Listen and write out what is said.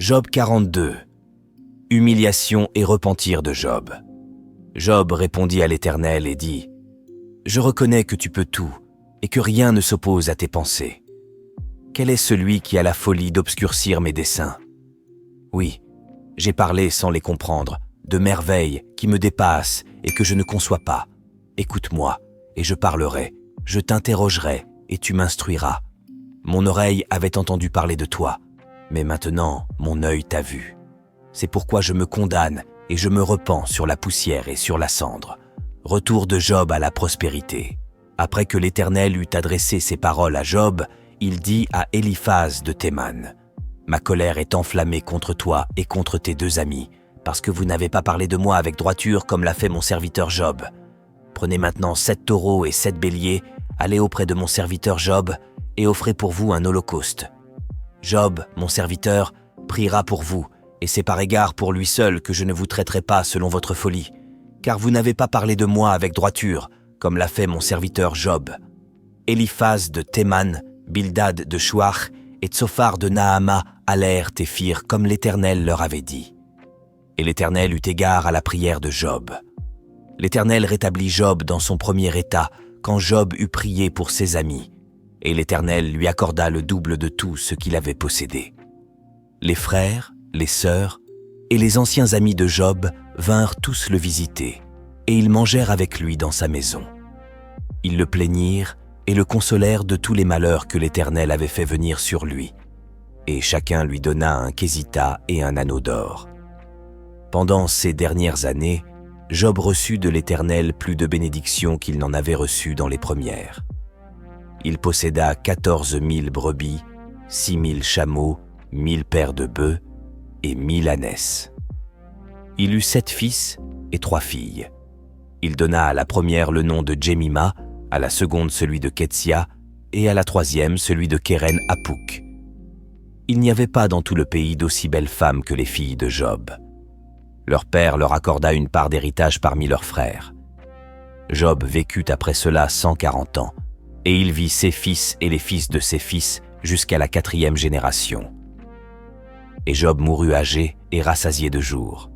Job 42. Humiliation et repentir de Job. Job répondit à l'Éternel et dit « Je reconnais que tu peux tout et que rien ne s'oppose à tes pensées. Quel est celui qui a la folie d'obscurcir mes desseins? Oui, j'ai parlé sans les comprendre, de merveilles qui me dépassent et que je ne conçois pas. Écoute-moi, et je parlerai, je t'interrogerai, et tu m'instruiras. Mon oreille avait entendu parler de toi, mais maintenant mon œil t'a vu. C'est pourquoi je me condamne et je me repens sur la poussière et sur la cendre. Retour de Job à la prospérité. Après que l'Éternel eut adressé ces paroles à Job, il dit à Éliphaz de Théman, « Ma colère est enflammée contre toi et contre tes deux amis, parce que vous n'avez pas parlé de moi avec droiture comme l'a fait mon serviteur Job. Prenez maintenant 7 taureaux et 7 béliers, allez auprès de mon serviteur Job et offrez pour vous un holocauste. Job, mon serviteur, priera pour vous, et c'est par égard pour lui seul que je ne vous traiterai pas selon votre folie, car vous n'avez pas parlé de moi avec droiture, comme l'a fait mon serviteur Job. » Éliphaz de Théman, Bildad de Chouach et Tsophar de Naama allèrent et firent comme l'Éternel leur avait dit. Et l'Éternel eut égard à la prière de Job. L'Éternel rétablit Job dans son premier état, quand Job eut prié pour ses amis, et l'Éternel lui accorda le double de tout ce qu'il avait possédé. Les frères, les sœurs et les anciens amis de Job vinrent tous le visiter, et ils mangèrent avec lui dans sa maison. Ils le plaignirent et le consolèrent de tous les malheurs que l'Éternel avait fait venir sur lui, et chacun lui donna un késita et un anneau d'or. Pendant ces dernières années, Job reçut de l'Éternel plus de bénédictions qu'il n'en avait reçues dans les premières. Il posséda 14 000 brebis, 6 000 chameaux, 1000 paires de bœufs et 1000 ânesses. Il eut 7 fils et 3 filles. Il donna à la première le nom de Jemima, à la seconde celui de Ketsia et à la troisième celui de Kéren Apuk. Il n'y avait pas dans tout le pays d'aussi belles femmes que les filles de Job. Leur père leur accorda une part d'héritage parmi leurs frères. Job vécut après cela 140 ans, et il vit ses fils et les fils de ses fils jusqu'à la 4e génération. Et Job mourut âgé et rassasié de jours.